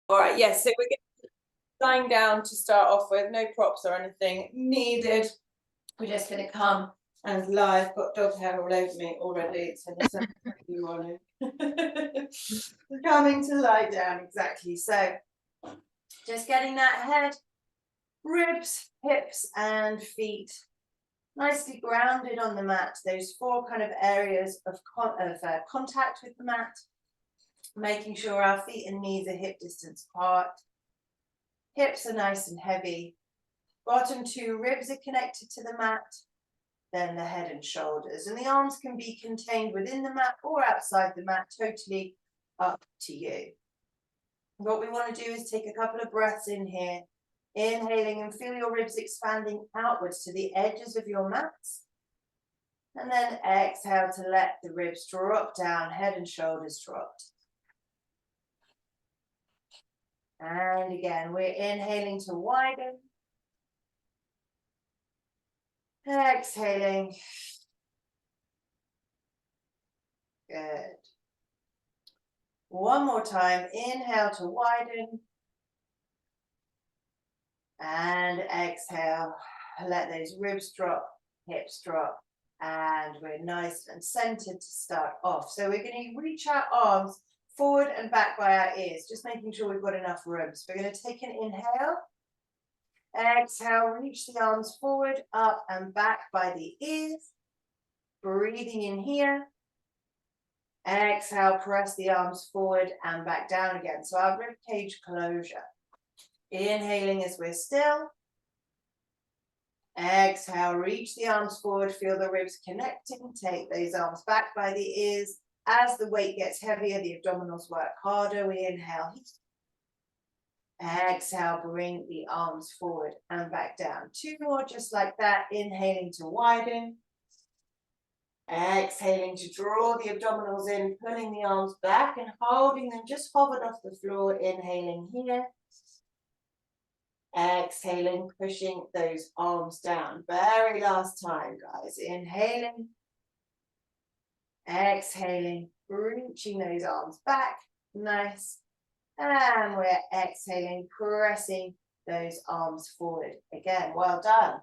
All right, yes, so we're lying down to start off with, no props or anything needed. We're just going to come and lie. I've got dog hair all over me already, so there's something you want to. We're coming to lie down, exactly. So just getting that head, ribs, hips, and feet nicely grounded on the mat. Those four kind of areas of contact with the mat, making sure our feet and knees are hip distance apart. Hips are nice and heavy. Bottom two ribs are connected to the mat. Then the head and shoulders. And the arms can be contained within the mat or outside the mat, totally up to you. What we want to do is take a couple of breaths in here. Inhaling and feel your ribs expanding outwards to the edges of your mats. And then exhale to let the ribs drop down, head and shoulders dropped. And again, we're inhaling to widen. Exhaling. Good. One more time. Inhale to widen. And exhale. Let those ribs drop, hips drop. And we're nice and centered to start off. So we're going to reach our arms forward and back by our ears, just making sure we've got enough room. So we're going to take an inhale. Exhale, reach the arms forward, up and back by the ears. Breathing in here. Exhale, press the arms forward and back down again. So our rib cage closure. Inhaling as we're still. Exhale, reach the arms forward, feel the ribs connecting. Take those arms back by the ears. As the weight gets heavier, the abdominals work harder. We inhale. Exhale, bring the arms forward and back down. Two more just like that. Inhaling to widen. Exhaling to draw the abdominals in, pulling the arms back and holding them just hovered off the floor. Inhaling here. Exhaling, pushing those arms down. Very last time, guys. Inhaling. Exhaling, reaching those arms back. Nice. And we're exhaling, pressing those arms forward. Again, well done.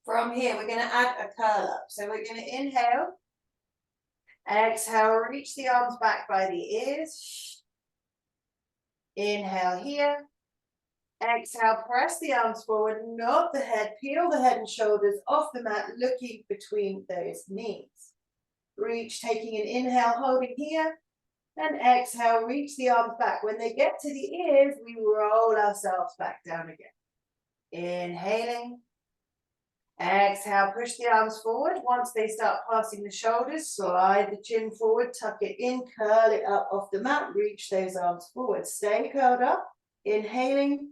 From here, we're going to add a curl up. So we're going to inhale. Exhale, reach the arms back by the ears. Inhale here. Exhale, press the arms forward, nod the head, peel the head and shoulders off the mat, looking between those knees. Reach, taking an inhale, holding here. And exhale, reach the arms back. When they get to the ears, we roll ourselves back down again. Inhaling. Exhale, push the arms forward. Once they start passing the shoulders, slide the chin forward, tuck it in, curl it up off the mat, reach those arms forward. Stay curled up. Inhaling.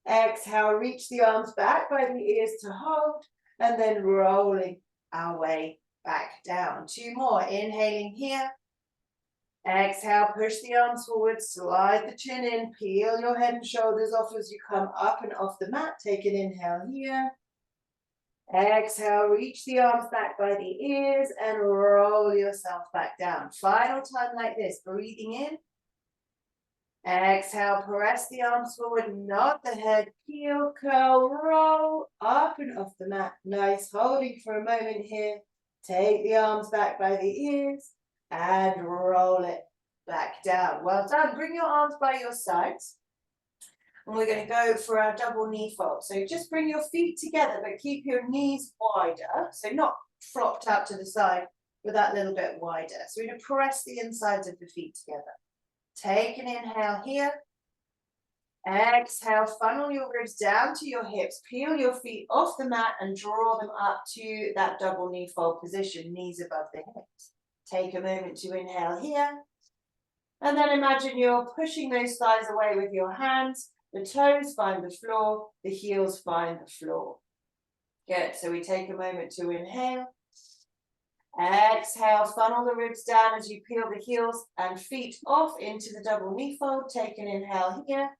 Exhale, reach the arms back by the ears to hold, and then rolling our way back down. Two more. Inhaling here. Exhale, push the arms forward, slide the chin in, peel your head and shoulders off as you come up and off the mat. Take an inhale here. Exhale, reach the arms back by the ears and roll yourself back down. Final time like this, breathing in. Exhale, press the arms forward, nod the head, peel, curl, roll, up and off the mat. Nice, holding for a moment here. Take the arms back by the ears and roll it back down. Well done. Bring your arms by your sides. And we're going to go for our double knee fold. So just bring your feet together, but keep your knees wider. So not flopped out to the side, but that little bit wider. So we're going to press the insides of the feet together. Take an inhale here. Exhale, funnel your ribs down to your hips. Peel your feet off the mat and draw them up to that double knee fold position, knees above the hips. Take a moment to inhale here. And then imagine you're pushing those thighs away with your hands. The toes find the floor, the heels find the floor. Good, so we take a moment to inhale. Exhale, funnel the ribs down as you peel the heels and feet off into the double knee fold. Take an inhale here.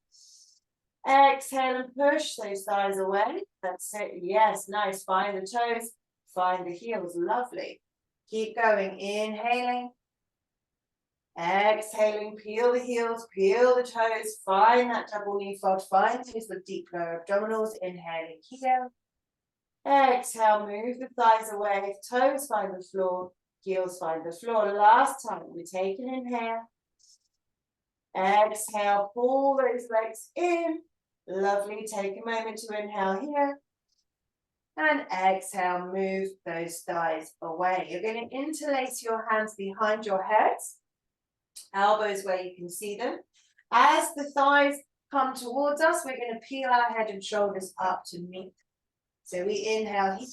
Exhale and push those thighs away. That's it. Yes, nice. Find the toes, find the heels. Lovely. Keep going. Inhaling. Exhaling, peel the heels, peel the toes, find that double knee fold, find those with deep lower abdominals, inhaling here. Exhale, move the thighs away, toes find the floor, heels find the floor. Last time, we take an inhale. Exhale, pull those legs in. Lovely, take a moment to inhale here. And exhale, move those thighs away. You're going to interlace your hands behind your heads, elbows where you can see them. As the thighs come towards us, we're going to peel our head and shoulders up to meet. So we inhale here.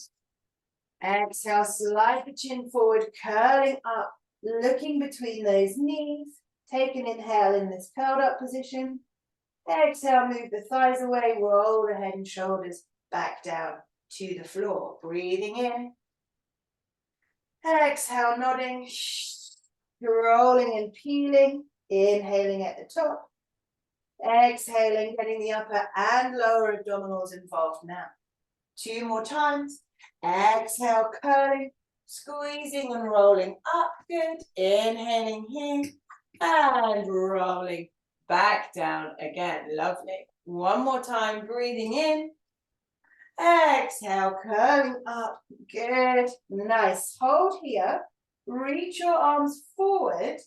Exhale, slide the chin forward, curling up, looking between those knees. Take an inhale in this curled up position. Exhale, move the thighs away, roll the head and shoulders back down to the floor. Breathing in. Exhale, nodding, rolling and peeling. Inhaling at the top. Exhaling, getting the upper and lower abdominals involved now. 2 more times. Exhale, curling, squeezing and rolling up. Good. Inhaling here and rolling back down again. Lovely. 1 more time. Breathing in. Exhale, curling up. Good. Nice. Hold here. Reach your arms forward.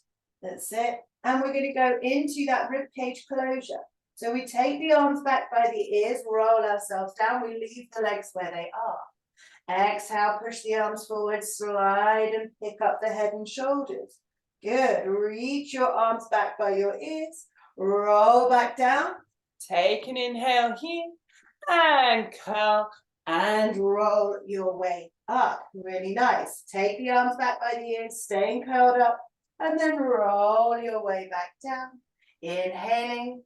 That's it. And we're going to go into that rib cage closure. So we take the arms back by the ears, roll ourselves down. We leave the legs where they are. Exhale, push the arms forward, slide and pick up the head and shoulders. Good. Reach your arms back by your ears, roll back down. Take an inhale here and curl and roll your way up. Really nice. Take the arms back by the ears, staying curled up, and then roll your way back down. Inhaling.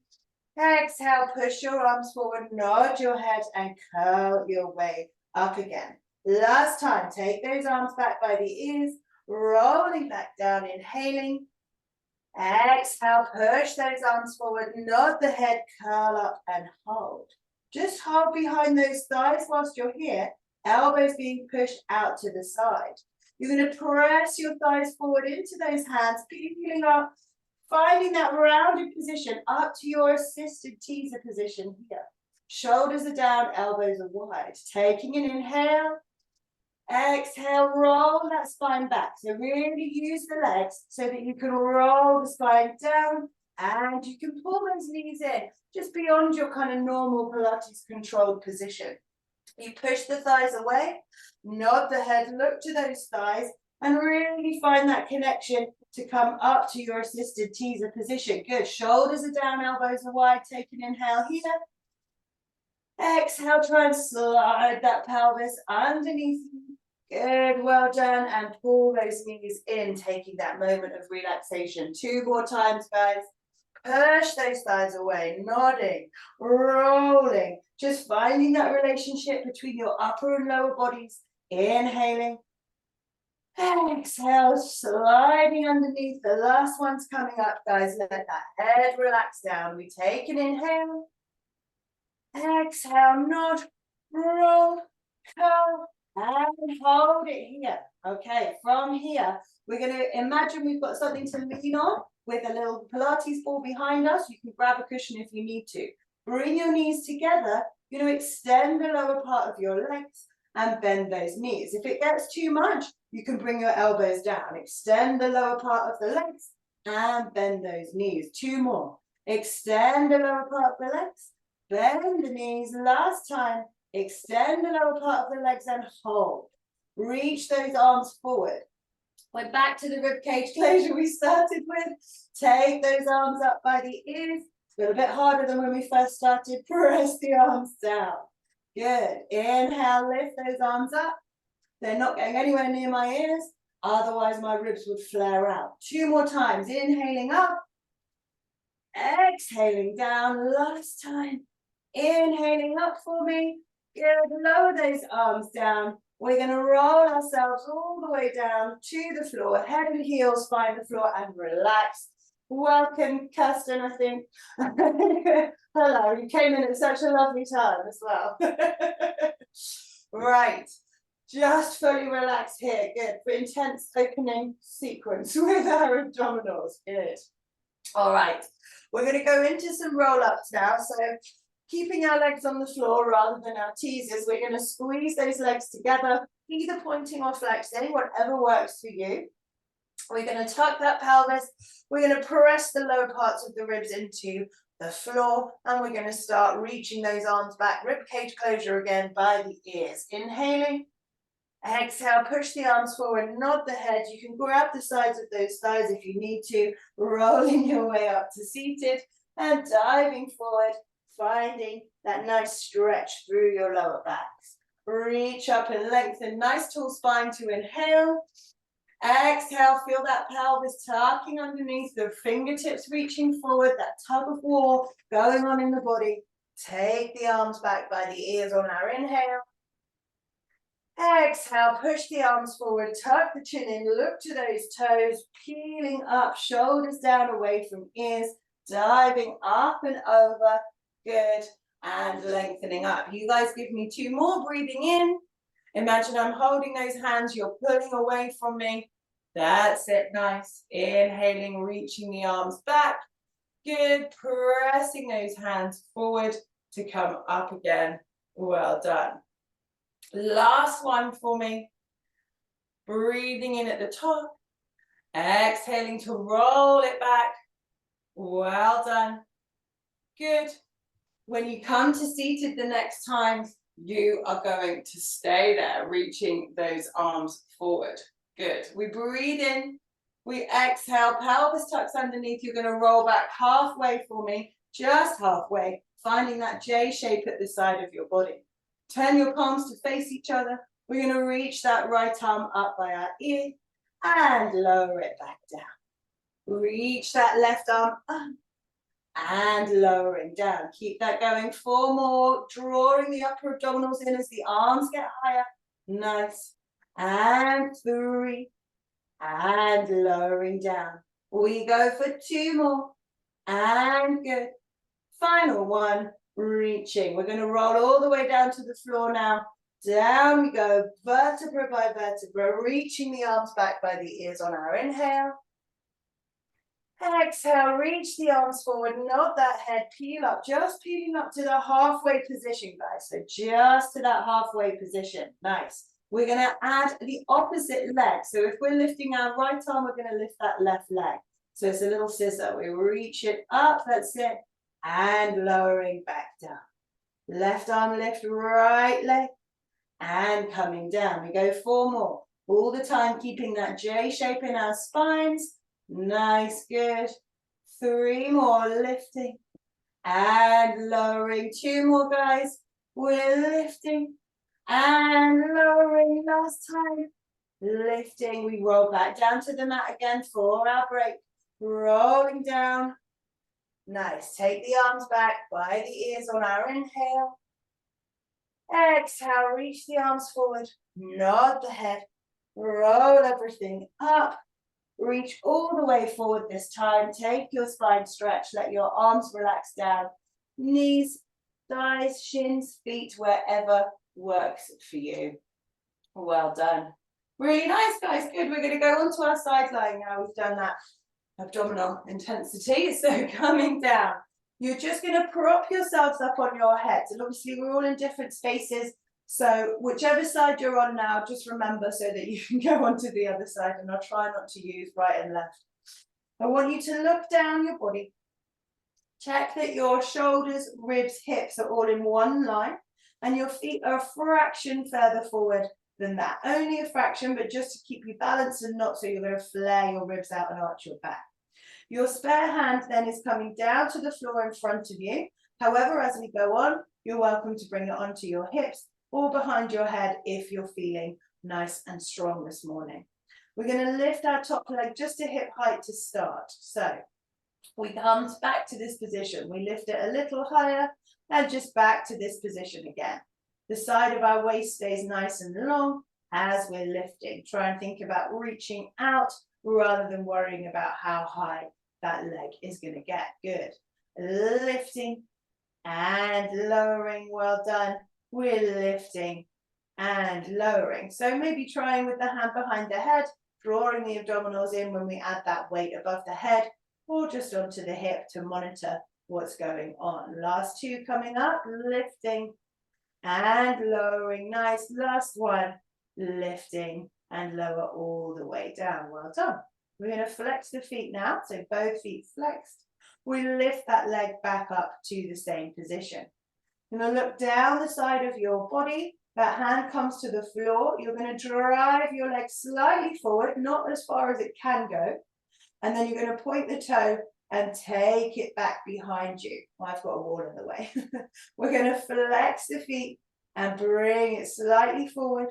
Exhale, push your arms forward, nod your head and curl your way up again. Last time, take those arms back by the ears, rolling back down, inhaling. Exhale, push those arms forward, nod the head, curl up and hold. Just hold behind those thighs whilst you're here, elbows being pushed out to the side. You're going to press your thighs forward into those hands, peeling up, finding that rounded position up to your assisted teaser position here. Shoulders are down, elbows are wide. Taking an inhale. Exhale, roll that spine back. So really use the legs so that you can roll the spine down and you can pull those knees in just beyond your kind of normal Pilates controlled position. You push the thighs away, nod the head, look to those thighs and really find that connection to come up to your assisted teaser position. Good. Shoulders are down, elbows are wide. Take an inhale here. Exhale, try and slide that pelvis underneath. Good, well done. And pull those knees in, taking that moment of relaxation. 2 more times, guys. Push those thighs away, nodding, rolling. Just finding that relationship between your upper and lower bodies. Inhaling. Exhale, sliding underneath. The last one's coming up, guys. Let that head relax down. We take an inhale. Exhale, nod, roll, curl, and hold it here. Okay, from here, we're going to imagine we've got something to lean on with a little Pilates ball behind us. You can grab a cushion if you need to. Bring your knees together. You're going to extend the lower part of your legs and bend those knees. If it gets too much, you can bring your elbows down. Extend the lower part of the legs and bend those knees. 2 more. Extend the lower part of the legs, bend the knees. Last time, extend the lower part of the legs and hold. Reach those arms forward. We're back to the ribcage closure we started with. Take those arms up by the ears. It's a little bit harder than when we first started. Press the arms down. Good. Inhale, lift those arms up. They're not going anywhere near my ears, otherwise my ribs would flare out. 2 more times. Inhaling up. Exhaling down. Last time. Inhaling up for me. Good. Lower those arms down. We're going to roll ourselves all the way down to the floor. Head and heels find the floor and relax. Welcome, Kirsten, I think. Hello, you came in at such a lovely time as well. Right. Just fully relax here. Good. For intense opening sequence with our abdominals. Good. All right. We're going to go into some roll-ups now. So keeping our legs on the floor rather than our teasers, we're going to squeeze those legs together, either pointing or flexing, whatever works for you. We're going to tuck that pelvis. We're going to press the lower parts of the ribs into the floor, and we're going to start reaching those arms back, rib cage closure again by the ears. Inhaling. Exhale, push the arms forward, nod the head. You can grab the sides of those thighs if you need to, rolling your way up to seated and diving forward, finding that nice stretch through your lower backs. Reach up and lengthen, nice tall spine to inhale. Exhale, feel that pelvis tucking underneath, the fingertips reaching forward, that tug of war going on in the body. Take the arms back by the ears on our inhale. Exhale, push the arms forward, tuck the chin in, look to those toes, peeling up, shoulders down away from ears, diving up and over, good, and lengthening up. You guys give me 2 more, breathing in. Imagine I'm holding those hands, you're pulling away from me. That's it, nice. Inhaling, reaching the arms back. Good, pressing those hands forward to come up again. Well done. Last one for me. Breathing in at the top. Exhaling to roll it back. Well done. Good. When you come to seated the next time, you are going to stay there, reaching those arms forward. Good. We breathe in. We exhale. Pelvis tucks underneath. You're going to roll back halfway for me. Just halfway. Finding that J shape at the side of your body. Turn your palms to face each other. We're going to reach that right arm up by our ear and lower it back down. Reach that left arm up and lowering down. Keep that going. 4 more. Drawing the upper abdominals in as the arms get higher. Nice. And 3. And lowering down. We go for 2 more. And good. Final 1. Reaching. We're going to roll all the way down to the floor now. Down we go, vertebra by vertebra, reaching the arms back by the ears on our inhale. Exhale, reach the arms forward, nod that head, peel up, just peeling up to the halfway position, guys. So just to that halfway position. Nice. We're going to add the opposite leg. So if we're lifting our right arm, we're going to lift that left leg. So it's a little scissor. We reach it up, that's it. And lowering back down. Left arm lift, right leg, and coming down. We go 4 more. All the time keeping that J shape in our spines. Nice, good. 3 more, lifting and lowering. 2 more, guys. We're lifting and lowering. Last time. Lifting. We roll back down to the mat again for our break. Rolling down. Nice. Take the arms back by the ears on our inhale. Exhale, reach the arms forward. Nod the head. Roll everything up. Reach all the way forward this time. Take your spine stretch. Let your arms relax down. Knees, thighs, shins, feet, wherever works for you. Well done. Really nice, guys. Good. We're going to go onto our side lying now. We've done that abdominal intensity. So coming down, you're just going to prop yourselves up on your heads. And obviously we're all in different spaces. So whichever side you're on now, just remember so that you can go onto the other side, and I'll try not to use right and left. I want you to look down your body. Check that your shoulders, ribs, hips are all in one line, and your feet are a fraction further forward than that. Only a fraction, but just to keep you balanced and not so you're going to flare your ribs out and arch your back. Your spare hand then is coming down to the floor in front of you. However, as we go on, you're welcome to bring it onto your hips or behind your head if you're feeling nice and strong this morning. We're going to lift our top leg just to hip height to start. So we come back to this position. We lift it a little higher and just back to this position again. The side of our waist stays nice and long as we're lifting. Try and think about reaching out rather than worrying about how high that leg is going to get. Good. Lifting and lowering. Well done. We're lifting and lowering. So maybe trying with the hand behind the head, drawing the abdominals in when we add that weight above the head, or just onto the hip to monitor what's going on. Last two coming up, lifting and lowering. Nice. Last one, lifting and lower all the way down. Well done. We're going to flex the feet now. So both feet flexed. We lift that leg back up to the same position. You're going to look down the side of your body. That hand comes to the floor. You're going to drive your leg slightly forward, not as far as it can go. And then you're going to point the toe and take it back behind you. Well, I've got a wall in the way. We're going to flex the feet and bring it slightly forward.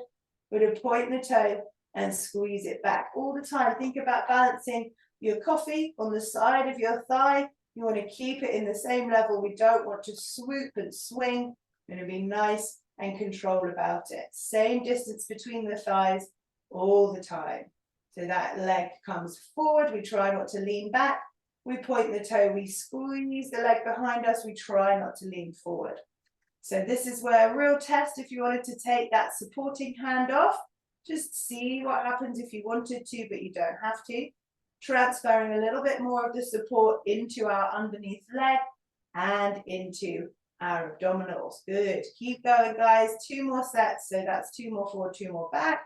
We're going to point the toe and squeeze it back all the time. Think about balancing your coffee on the side of your thigh. You want to keep it in the same level. We don't want to swoop and swing. We're going to be nice and controlled about it. Same distance between the thighs all the time. So that leg comes forward. We try not to lean back. We point the toe. We squeeze the leg behind us. We try not to lean forward. So this is where a real test, if you wanted to take that supporting hand off, just see what happens if you wanted to, but you don't have to. Transferring a little bit more of the support into our underneath leg and into our abdominals. Good. Keep going, guys. 2 more sets. So that's 2 more forward, 2 more back.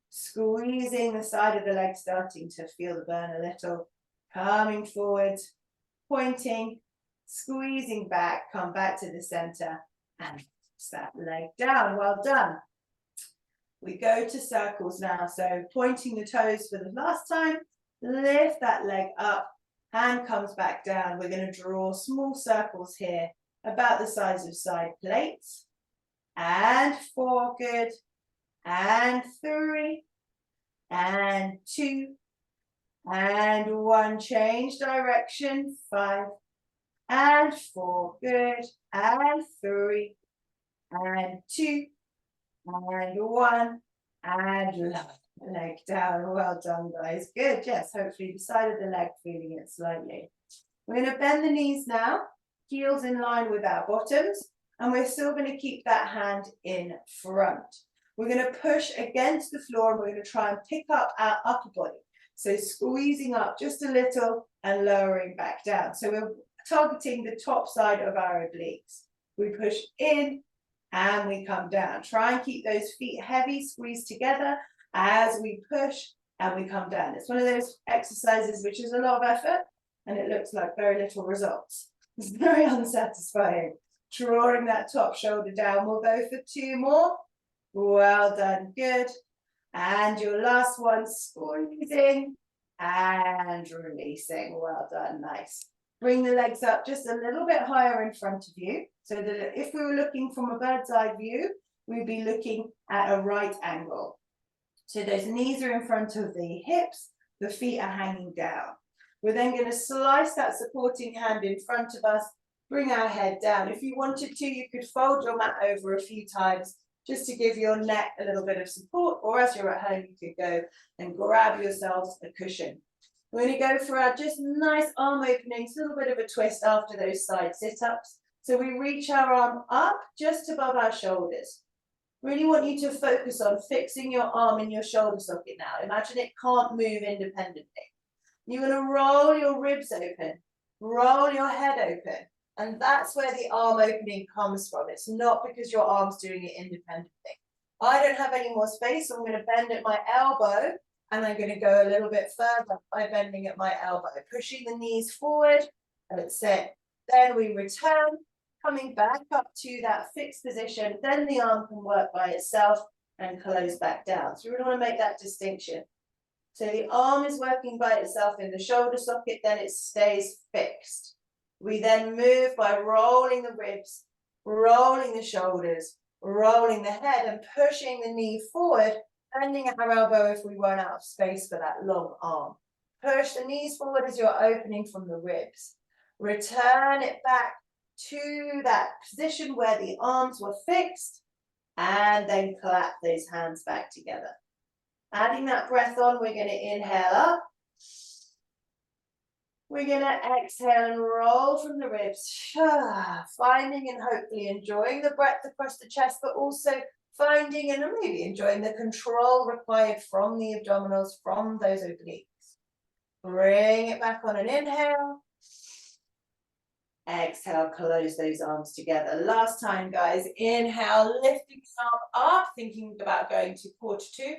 Squeezing the side of the leg, starting to feel the burn a little. Coming forward, pointing, squeezing back, come back to the center and press that leg down. Well done. We go to circles now. So pointing the toes for the last time, lift that leg up, hand comes back down. We're going to draw small circles here, about the size of side plates. And 4, good. And 3, and 2, and 1, change direction, 5, and 4, good. And 3, and 2, and 1, and lower the leg down. Well done, guys. Good. Yes, hopefully the side of the leg feeling it slightly. We're going to bend the knees now, heels in line with our bottoms, and we're still going to keep that hand in front. We're going to push against the floor and we're going to try and pick up our upper body. So squeezing up just a little and lowering back down. So we're targeting the top side of our obliques. We push in and we come down. Try and keep those feet heavy, squeezed together as we push and we come down. It's one of those exercises which is a lot of effort and it looks like very little results. It's very unsatisfying. Drawing that top shoulder down. We'll go for 2 more. Well done, good. And your last one, squeezing and releasing. Well done, nice. Bring the legs up just a little bit higher in front of you, so that if we were looking from a bird's eye view, we'd be looking at a right angle. So those knees are in front of the hips, the feet are hanging down. We're then going to slice that supporting hand in front of us, bring our head down. If you wanted to, you could fold your mat over a few times, just to give your neck a little bit of support, or as you're at home, you could go and grab yourselves a cushion. We're going to go for our just nice arm openings, a little bit of a twist after those side sit-ups. So we reach our arm up just above our shoulders. Really want you to focus on fixing your arm in your shoulder socket now. Imagine it can't move independently. You're going to roll your ribs open, roll your head open. And that's where the arm opening comes from. It's not because your arm's doing it independently. I don't have any more space, so I'm going to bend at my elbow, and I'm going to go a little bit further by bending at my elbow, pushing the knees forward, that's it. Then we return, coming back up to that fixed position, then the arm can work by itself and close back down. So we really want to make that distinction. So the arm is working by itself in the shoulder socket, then it stays fixed. We then move by rolling the ribs, rolling the shoulders, rolling the head and pushing the knee forward, bending at our elbow if we run out of space for that long arm. Push the knees forward as you're opening from the ribs. Return it back to that position where the arms were fixed and then clap those hands back together. Adding that breath on, we're going to inhale up. We're going to exhale and roll from the ribs, finding and hopefully enjoying the breath across the chest, but also finding and really enjoying the control required from the abdominals, from those obliques. Bring it back on an inhale. Exhale, close those arms together. Last time, guys. Inhale, lifting the arm up, thinking about going to quarter two.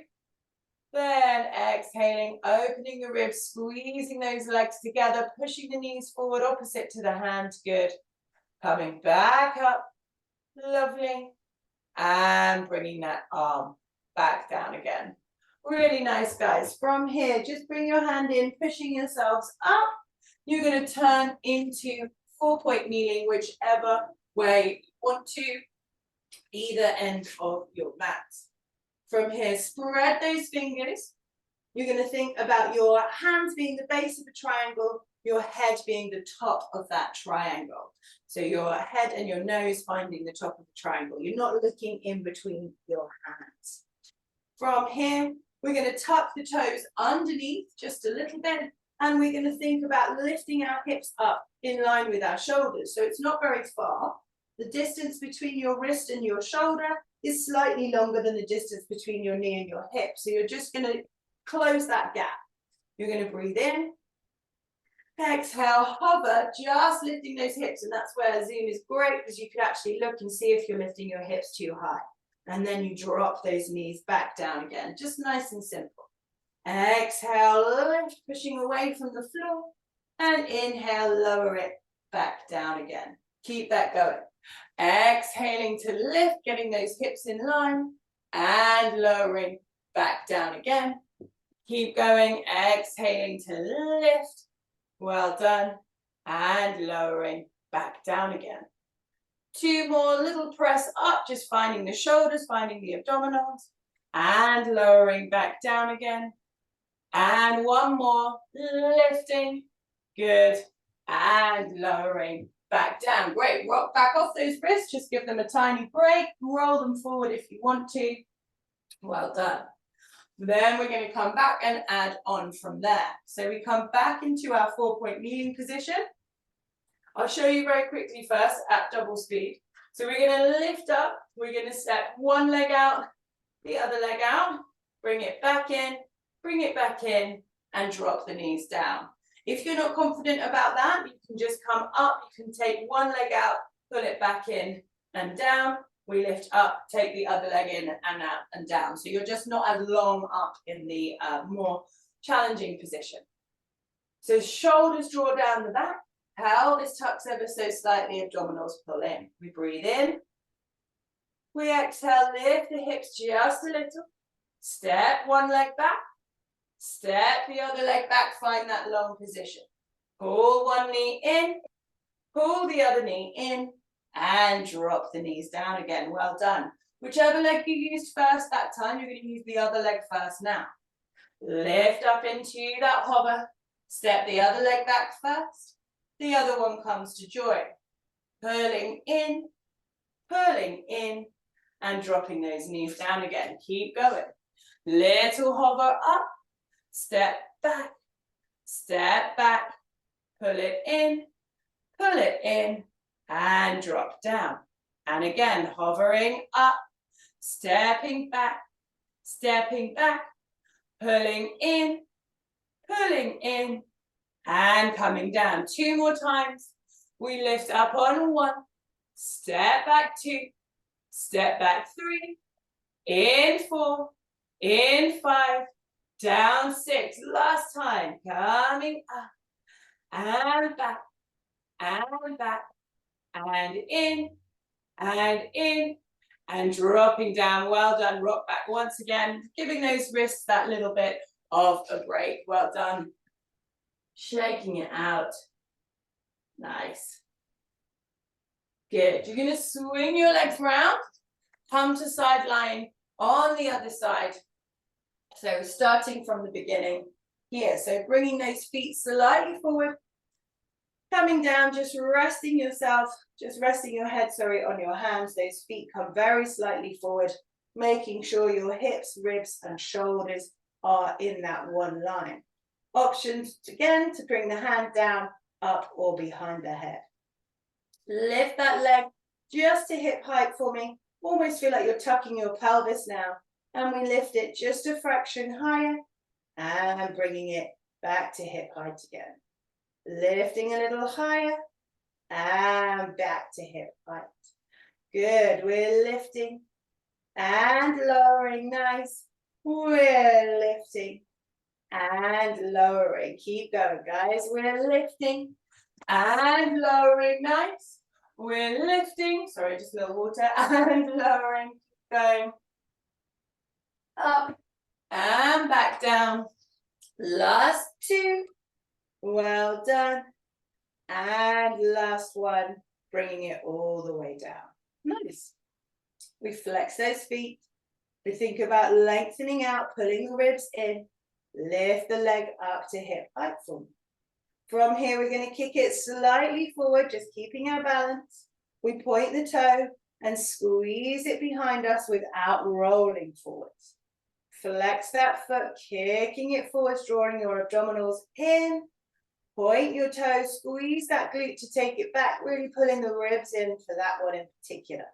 Then exhaling, opening the ribs, squeezing those legs together, pushing the knees forward, opposite to the hand. Good. Coming back up. Lovely. And bringing that arm back down again. Really nice, guys. From here, just bring your hand in, pushing yourselves up. You're going to turn into 4-point kneeling, whichever way you want to, either end of your mat. From here, spread those fingers. You're going to think about your hands being the base of a triangle, your head being the top of that triangle. So your head and your nose finding the top of the triangle. You're not looking in between your hands. From here, we're going to tuck the toes underneath just a little bit, and we're going to think about lifting our hips up in line with our shoulders. So it's not very far. The distance between your wrist and your shoulder is slightly longer than the distance between your knee and your hip. So you're just going to close that gap. You're going to breathe in. Exhale, hover, just lifting those hips. And that's where Zoom is great, because you can actually look and see if you're lifting your hips too high. And then you drop those knees back down again. Just nice and simple. Exhale, lift, pushing away from the floor. And inhale, lower it back down again. Keep that going. Exhaling to lift, getting those hips in line. And lowering back down again. Keep going. Exhaling to lift. Well done. And lowering back down again. 2 more, little press up, just finding the shoulders, finding the abdominals, and lowering back down again. And 1 more, lifting, good, and lowering back down. Great, rock back off those wrists, just give them a tiny break, roll them forward if you want to. Well done. Then we're going to come back and add on from there. So we come back into our 4-point kneeling position. I'll show you very quickly first at double speed. So we're going to lift up, we're going to step one leg out, the other leg out, bring it back in, and drop the knees down. If you're not confident about that, you can just come up, you can take one leg out, pull it back in and down. We lift up, take the other leg in and out and down. So you're just not as long up in the more challenging position. So shoulders draw down the back. Pelvis tucks ever so slightly, abdominals pull in. We breathe in. We exhale, lift the hips just a little. Step one leg back. Step the other leg back, find that long position. Pull one knee in. Pull the other knee in. And drop the knees down again. Well done. Whichever leg you used first that time, you're going to use the other leg first now. Lift up into that hover. Step the other leg back first. The other one comes to join. Pulling in, and dropping those knees down again. Keep going. Little hover up, step back, pull it in, and drop down. And again, hovering up, stepping back, pulling in, and coming down. 2 more times. We lift up on 1, step back 2, step back 3, in 4, in 5, down 6. Last time. Coming up, and back, and in, and dropping down. Well done. Rock back once again, giving those wrists that little bit of a break. Well done. Shaking it out. Nice. Good. You're going to swing your legs round, come to side lying on the other side. So starting from the beginning here. So bringing those feet slightly forward, coming down, just resting your head, on your hands. Those feet come very slightly forward, making sure your hips, ribs, and shoulders are in that one line. Options, again, to bring the hand down, up, or behind the head. Lift that leg just to hip height for me. Almost feel like you're tucking your pelvis now. And we lift it just a fraction higher and bringing it back to hip height again. Lifting a little higher and back to hip height. Good, we're lifting and lowering, nice. We're lifting and lowering. Keep going, guys. We're lifting and lowering, nice. We're lifting, sorry, just a little water, and lowering, going up and back down. Last two, well done. And last one, bringing it all the way down. Nice. We flex those feet. We think about lengthening out, pulling the ribs in. Lift the leg up to hip height form. From here, we're going to kick it slightly forward, just keeping our balance. We point the toe and squeeze it behind us without rolling forwards. Flex that foot, kicking it forwards, drawing your abdominals in. Point your toes, squeeze that glute to take it back, really pulling the ribs in for that one in particular.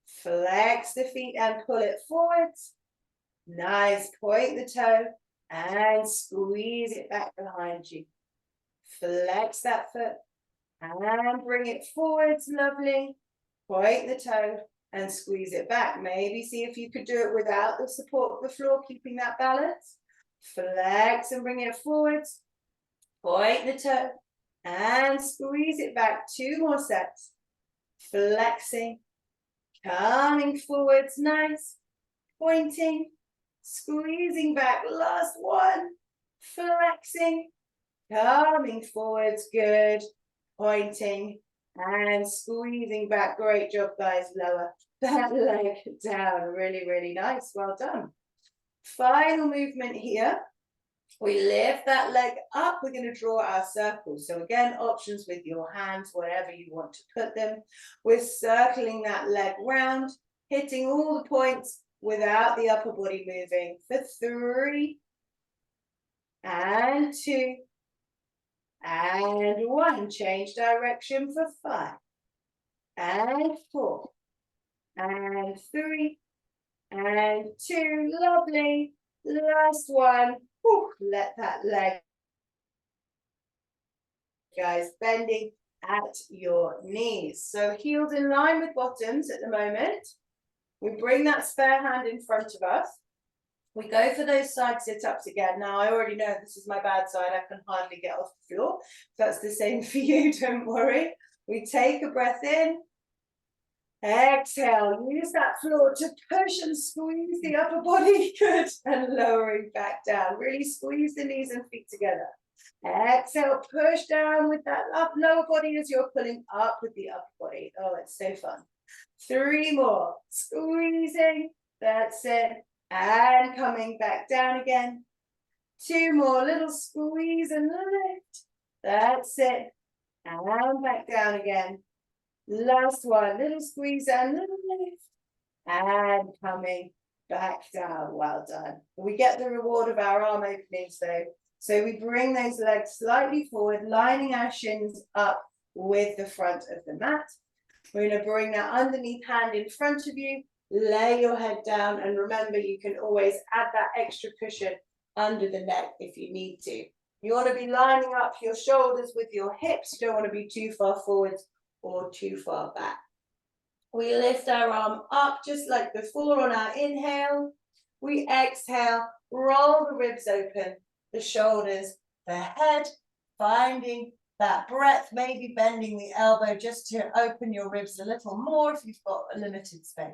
Flex the feet and pull it forwards. Nice, point the toe and squeeze it back behind you. Flex that foot and bring it forwards, lovely. Point the toe and squeeze it back. Maybe see if you could do it without the support of the floor, keeping that balance. Flex and bring it forwards. Point the toe and squeeze it back. Two more sets. Flexing, coming forwards, nice. Pointing, squeezing back, last one. Flexing, coming forwards, good. Pointing and squeezing back. Great job, guys. Lower that leg down. Really, really nice. Well done. Final movement here. We lift that leg up. We're going to draw our circles. So again, options with your hands, wherever you want to put them. We're circling that leg round, hitting all the points without the upper body moving for 3 and 2 and 1. Change direction for 5 and 4 and 3 and 2. Lovely. Last one. Whew, let that leg, guys, bending at your knees. So heels in line with bottoms at the moment. We bring that spare hand in front of us. We go for those side sit-ups again. Now, I already know this is my bad side. I can hardly get off the floor. That's the same for you, don't worry. We take a breath in. Exhale, use that floor to push and squeeze the upper body, good, and lowering back down. Really squeeze the knees and feet together. Exhale, push down with that lower body as you're pulling up with the upper body. Oh, it's so fun. 3 more, squeezing, that's it, and coming back down again. 2 more, little squeeze and lift, that's it, and back down again. Last one, little squeeze and little lift, and coming back down. Well done. We get the reward of our arm openings though. So we bring those legs slightly forward, lining our shins up with the front of the mat. We're going to bring that underneath hand in front of you, lay your head down, and remember you can always add that extra cushion under the neck if you need to. You want to be lining up your shoulders with your hips. You don't want to be too far forwards or too far back. We lift our arm up just like before on our inhale. We exhale, roll the ribs open, the shoulders, the head, finding that breath, maybe bending the elbow just to open your ribs a little more if you've got a limited space.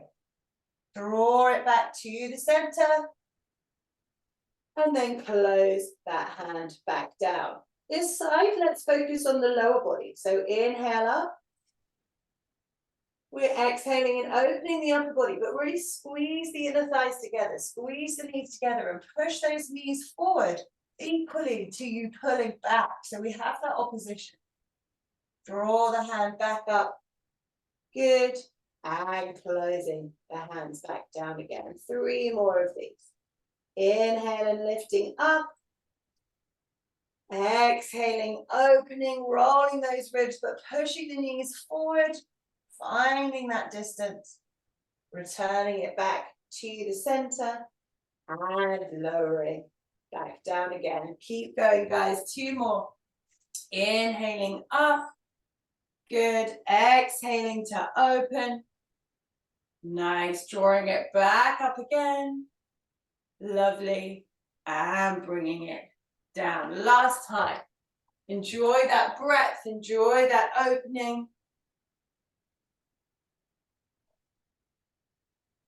Draw it back to the center and then close that hand back down. This side, let's focus on the lower body. So inhale up. We're exhaling and opening the upper body, but really squeeze the inner thighs together, squeeze the knees together and push those knees forward equally to you pulling back. So we have that opposition. Draw the hand back up. Good. And closing the hands back down again. 3 more of these. Inhale and lifting up. Exhaling, opening, rolling those ribs, but pushing the knees forward. Finding that distance. Returning it back to the center and lowering back down again. Keep going, guys. 2 more. Inhaling up. Good. Exhaling to open. Nice. Drawing it back up again. Lovely. And bringing it down. Last time. Enjoy that breath. Enjoy that opening.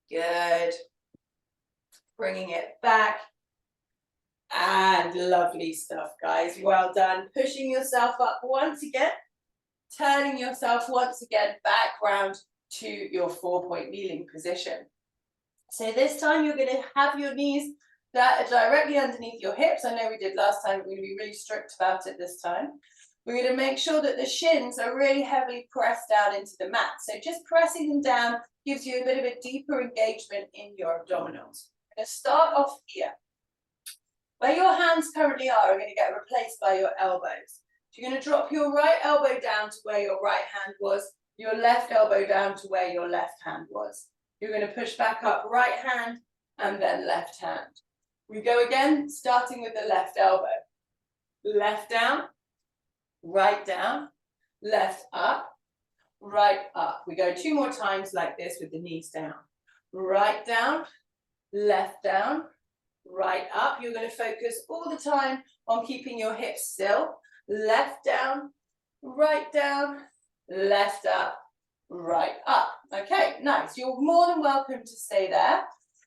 Good. Bringing it back. And lovely stuff, guys. Well done. Pushing yourself up once again. Turning yourself once again back round to your 4-point kneeling position. So this time you're going to have your knees that are directly underneath your hips. I know we did last time. We're going to be really strict about it this time. We're going to make sure that the shins are really heavily pressed down into the mat. So just pressing them down gives you a bit of a deeper engagement in your abdominals. I'm going to start off here. Where your hands currently are going to get replaced by your elbows. So you're going to drop your right elbow down to where your right hand was, your left elbow down to where your left hand was. You're going to push back up right hand and then left hand. We go again, starting with the left elbow. Left down, left up, right up. We go 2 more times like this with the knees down. Right down, left down, right up. You're going to focus all the time on keeping your hips still. Left down, left up, right up. Okay, nice. You're more than welcome to stay there.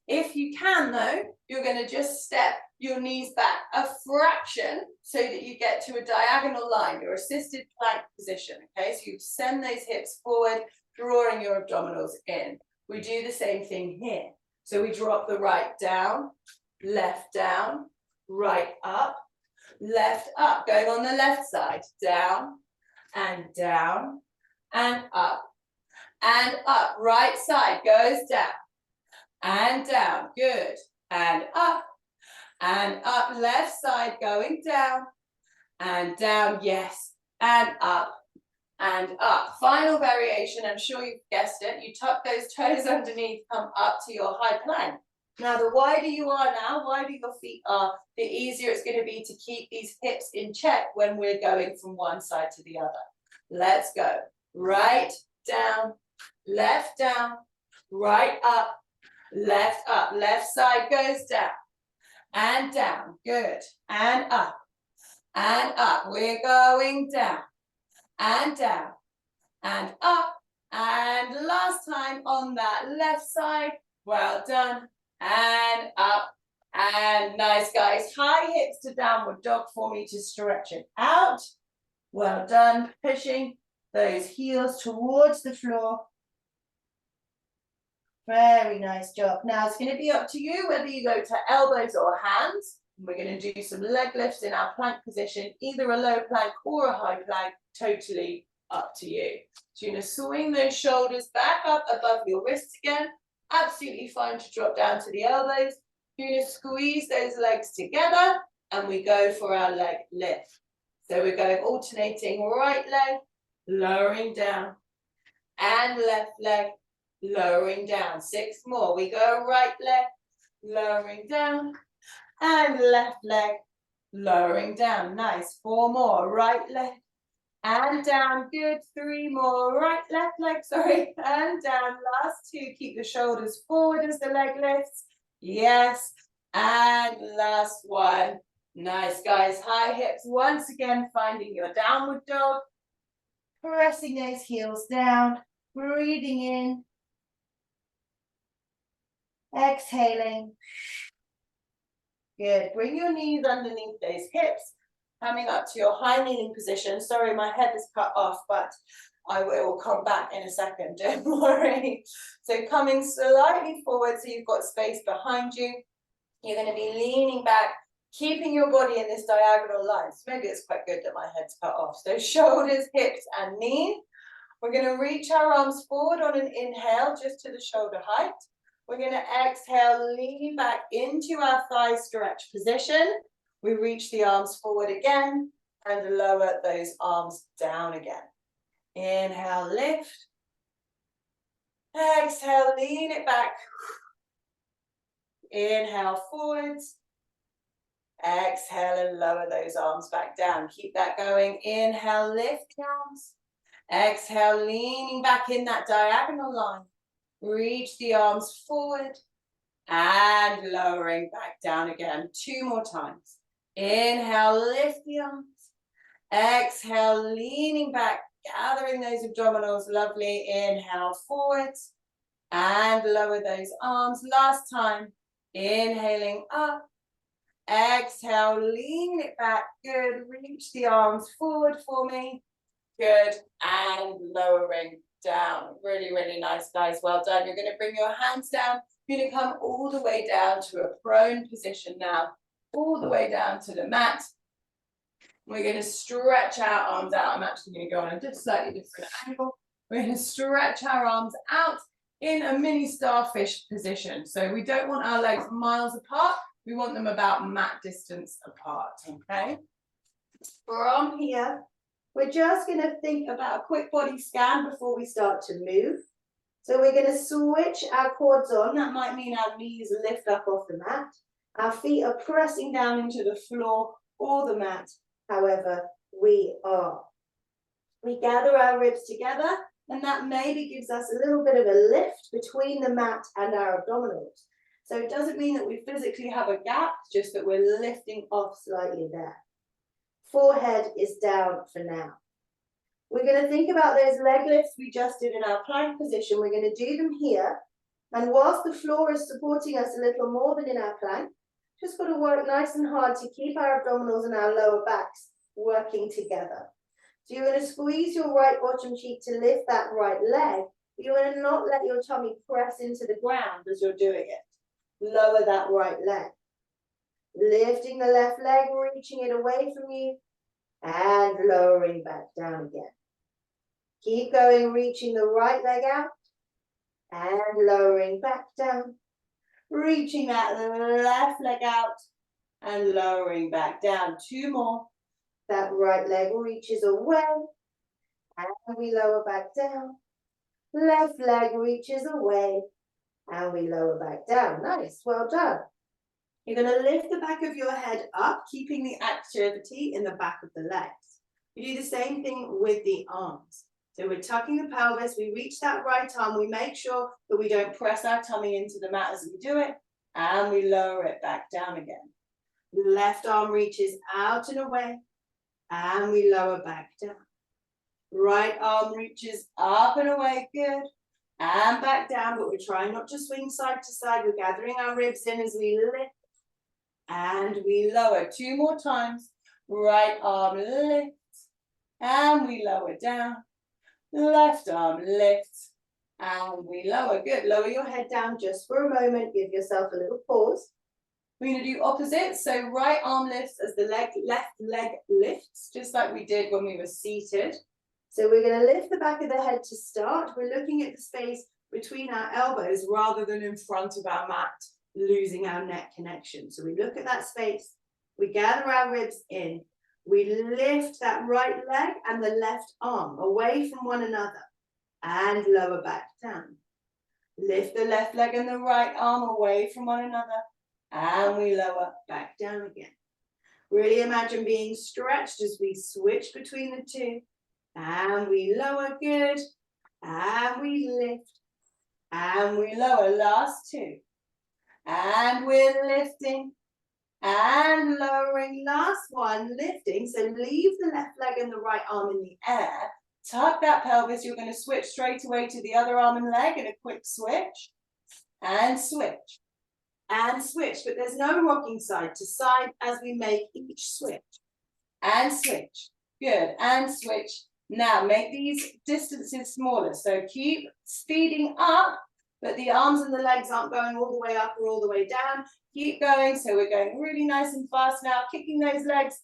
If you can though, you're going to just step your knees back a fraction so that you get to a diagonal line, your assisted plank position. Okay, so you send those hips forward, drawing your abdominals in. We do the same thing here. So we drop the right down, right up, left up. Going on the left side, down and up and up. Right side goes down and down. Good. And up. Left side going down and down. Yes. And up and up. Final variation. I'm sure you've guessed it. You tuck those toes underneath, come up to your high plank. Now, the wider you are now, wider your feet are, the easier it's going to be to keep these hips in check when we're going from one side to the other. Let's go. Right down, right up, left side goes down and down. Good. And up. We're going down and up. And last time on that left side. Well done. And up. And nice, guys. High hips to downward dog for me to stretch it out. Well done. Pushing those heels towards the floor. Very nice job. Now it's going to be up to you whether you go to elbows or hands. We're going to do some leg lifts in our plank position, either a low plank or a high plank, totally up to you. So you're going to swing those shoulders back up above your wrists again. Absolutely fine to drop down to the elbows. You're going to squeeze those legs together and we go for our leg lift. So we're going alternating right leg, lowering down, and left leg, lowering down. 6 more. We go right leg, lowering down, and left leg, lowering down. Nice. 4 more. Right leg, and down. Good. 3 more. Right, left leg, sorry, and down. Last 2. Keep the shoulders forward as the leg lifts. Yes. And last 1. Nice, guys. High hips. Once again, finding your downward dog. Pressing those heels down. Breathing in. Exhaling. Good. Bring your knees underneath those hips. Coming up to your high kneeling position. Sorry, my head is cut off, but I will come back in a second. Don't worry. So coming slightly forward so you've got space behind you. You're going to be leaning back, keeping your body in this diagonal line. So maybe it's quite good that my head's cut off. So shoulders, hips, and knees. We're going to reach our arms forward on an inhale, just to the shoulder height. We're going to exhale, leaning back into our thigh stretch position. We reach the arms forward again and lower those arms down again. Inhale, lift. Exhale, lean it back. Inhale, forwards. Exhale and lower those arms back down. Keep that going. Inhale, lift the arms. Exhale, leaning back in that diagonal line. Reach the arms forward and lowering back down again. 2 more times. Inhale, lift the arms. Exhale, leaning back, gathering those abdominals. Lovely. Inhale, forwards and lower those arms. Last time. Inhaling up. Exhale, lean it back. Good. Reach the arms forward for me. Good. And lowering down. Really, really nice, guys. Well done. You're going to bring your hands down. You're going to come all the way down to a prone position now. All the way down to the mat. We're going to stretch our arms out. I'm actually going to go on a slightly different angle. We're going to stretch our arms out in a mini starfish position. So we don't want our legs miles apart. We want them about mat distance apart, okay? From here, we're just going to think about a quick body scan before we start to move. So we're going to switch our quads on. That might mean our knees lift up off the mat. Our feet are pressing down into the floor or the mat, however we are. We gather our ribs together, and that maybe gives us a little bit of a lift between the mat and our abdominals. So it doesn't mean that we physically have a gap, just that we're lifting off slightly there. Forehead is down for now. We're going to think about those leg lifts we just did in our plank position. We're going to do them here. And whilst the floor is supporting us a little more than in our plank, just got to work nice and hard to keep our abdominals and our lower backs working together. So you're going to squeeze your right bottom cheek to lift that right leg, but you're going to not let your tummy press into the ground as you're doing it. Lower that right leg. Lifting the left leg, reaching it away from you, and lowering back down again. Keep going, reaching the right leg out, and lowering back down. Reaching that left leg out, and lowering back down. 2 more. That right leg reaches away, and we lower back down. Left leg reaches away, and we lower back down. Nice, well done. You're going to lift the back of your head up, keeping the activity in the back of the legs. You do the same thing with the arms. So we're tucking the pelvis, we reach that right arm, we make sure that we don't press our tummy into the mat as we do it, and we lower it back down again. Left arm reaches out and away, and we lower back down. Right arm reaches up and away, good. And back down, but we're trying not to swing side to side. We're gathering our ribs in as we lift. And we lower. 2 more times. Right arm lifts. And we lower down. Left arm lifts. And we lower. Good. Lower your head down just for a moment. Give yourself a little pause. We're going to do opposites. So right arm lifts as the left leg lifts, just like we did when we were seated. So we're going to lift the back of the head to start. We're looking at the space between our elbows rather than in front of our mat, losing our neck connection. So we look at that space. We gather our ribs in. We lift that right leg and the left arm away from one another and lower back down. Lift the left leg and the right arm away from one another and we lower back down again. Really imagine being stretched as we switch between the two. And we lower, good. And we lift. And we lower, last 2. And we're lifting. And lowering, last 1, lifting. So leave the left leg and the right arm in the air. Tuck that pelvis. You're going to switch straight away to the other arm and leg in a quick switch. And switch. And switch. But there's no rocking side to side as we make each switch. And switch. Good. And switch. Now, make these distances smaller. So keep speeding up, but the arms and the legs aren't going all the way up or all the way down. Keep going. So we're going really nice and fast now, kicking those legs,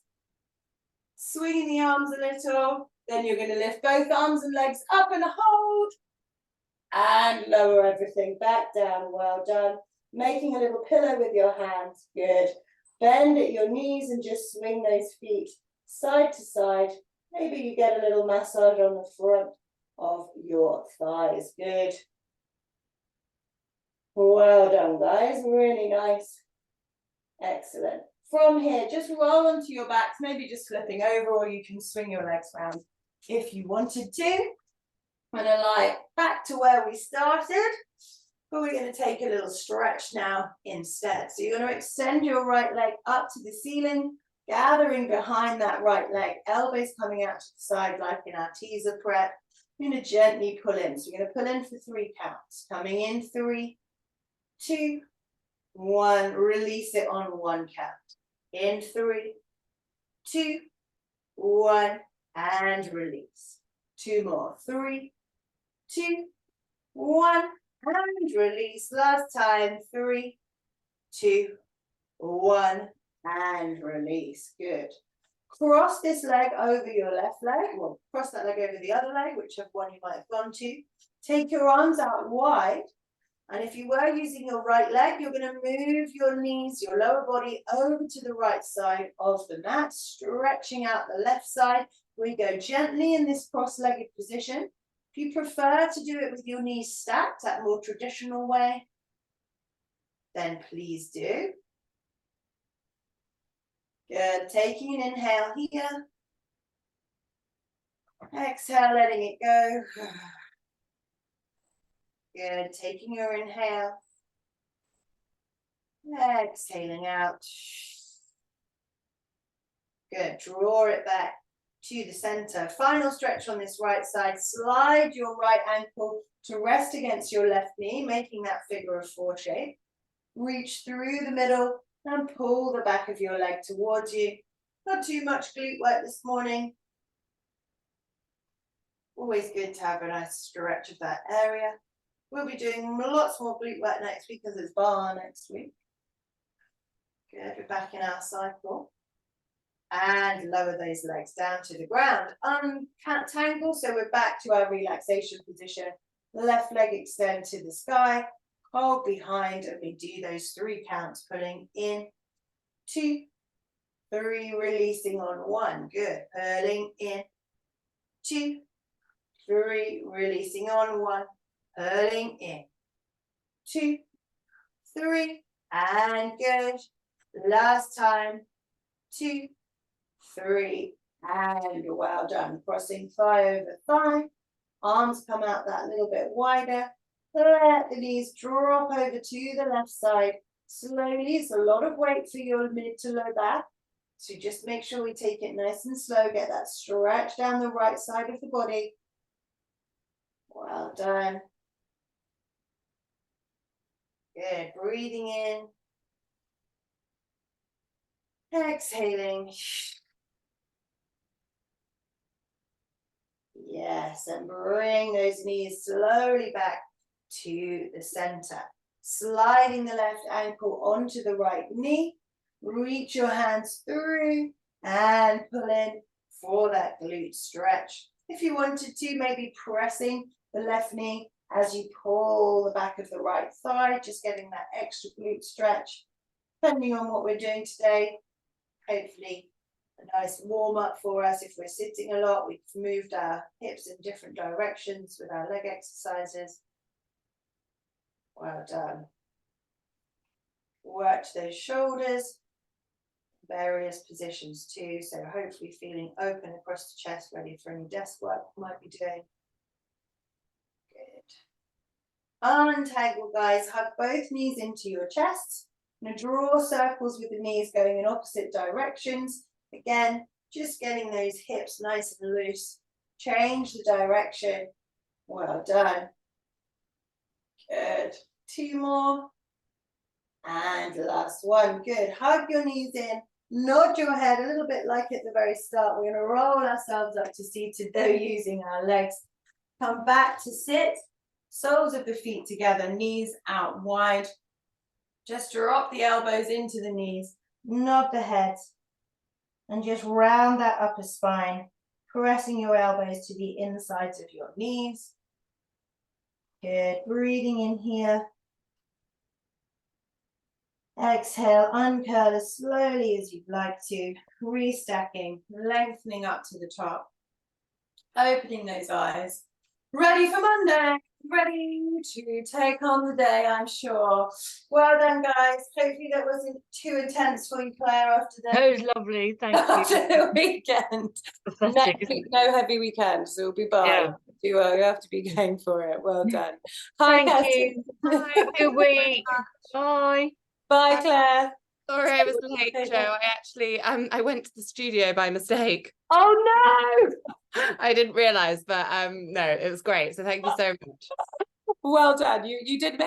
swinging the arms a little. Then you're going to lift both arms and legs up and hold. And lower everything back down. Well done. Making a little pillow with your hands. Good. Bend at your knees and just swing those feet side to side. Maybe you get a little massage on the front of your thighs. Good. Well done, guys. Really nice. Excellent. From here, just roll onto your backs, maybe just flipping over, or you can swing your legs around if you wanted to. I'm going to lie back to where we started, but we're going to take a little stretch now instead. So you're going to extend your right leg up to the ceiling, gathering behind that right leg, elbows coming out to the side like in our teaser prep. You're going to gently pull in. So you're going to pull in for 3 counts. Coming in, 3, 2, 1. Release it on 1 count. In 3, 2, 1, and release. 2 more. 3, 2, 1, and release. Last time. 3, 2, 1, and release. Good. Cross this leg over your left leg. Well, cross that leg over the other leg, whichever one you might have gone to. Take your arms out wide. And if you were using your right leg, you're going to move your knees, your lower body over to the right side of the mat, stretching out the left side. We go gently in this cross-legged position. If you prefer to do it with your knees stacked, that more traditional way, then please do. Good. Taking an inhale here. Exhale, letting it go. Good. Taking your inhale. Exhaling out. Good. Draw it back to the center. Final stretch on this right side. Slide your right ankle to rest against your left knee, making that figure of 4 shape. Reach through the middle and pull the back of your leg towards you. Not too much glute work this morning. Always good to have a nice stretch of that area. We'll be doing lots more glute work next week because it's bar next week. Good, we're back in our cycle. And lower those legs down to the ground. Untangle, so we're back to our relaxation position. Left leg extend to the sky. Hold behind, and we do those 3 counts, pulling in, 2, 3, releasing on 1. Good. Pulling in, 2, 3, releasing on 1. Pulling in, 2, 3, and good. Last time, 2, 3, and well done. Crossing thigh over thigh. Arms come out that little bit wider. Let the knees drop over to the left side. Slowly, it's a lot of weight for your mid to low back. So just make sure we take it nice and slow. Get that stretch down the right side of the body. Well done. Good. Breathing in. Exhaling. Yes, and bring those knees slowly back to the center. Sliding the left ankle onto the right knee. Reach your hands through and pull in for that glute stretch. If you wanted to, maybe pressing the left knee as you pull the back of the right thigh, just getting that extra glute stretch. Depending on what we're doing today, hopefully a nice warm up for us. If we're sitting a lot, we've moved our hips in different directions with our leg exercises. Well done. Work those shoulders, various positions too. So hopefully feeling open across the chest, ready for any desk work you might be doing. Good. Untangle, guys. Hug both knees into your chest. Now draw circles with the knees going in opposite directions. Again, just getting those hips nice and loose. Change the direction. Well done. Good. 2 more. And last one. Good. Hug your knees in. Nod your head a little bit like at the very start. We're going to roll ourselves up to seated though using our legs. Come back to sit. Soles of the feet together. Knees out wide. Just drop the elbows into the knees. Nod the head. And just round that upper spine, pressing your elbows to the insides of your knees. Good. Breathing in here. Exhale, uncurl as slowly as you'd like to. Restacking, lengthening up to the top. Opening those eyes. Ready for Monday. ready to take on the day, I'm sure. Well done, guys. Hopefully that wasn't too intense for you, Claire, after That was lovely. Thank you. after the weekend. Next week, no heavy weekend, so we'll be by. You have to be going for it. Well done. Hi, Thank you. Bye. Have a good week. Bye. Bye, Claire. Sorry I was late, Jo. I actually I went to the studio by mistake. Oh no! I didn't realise, but no, it was great. So thank you so much. Well done. You did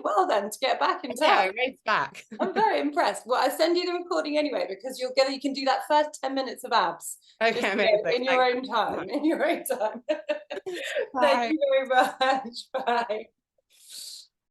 well then to get back in time. Yeah, I raced back. I'm very impressed. Well, I send you the recording anyway because you can do that first 10 minutes of abs. Okay, amazing. In your own time. In your own time. Thank you very much. Bye.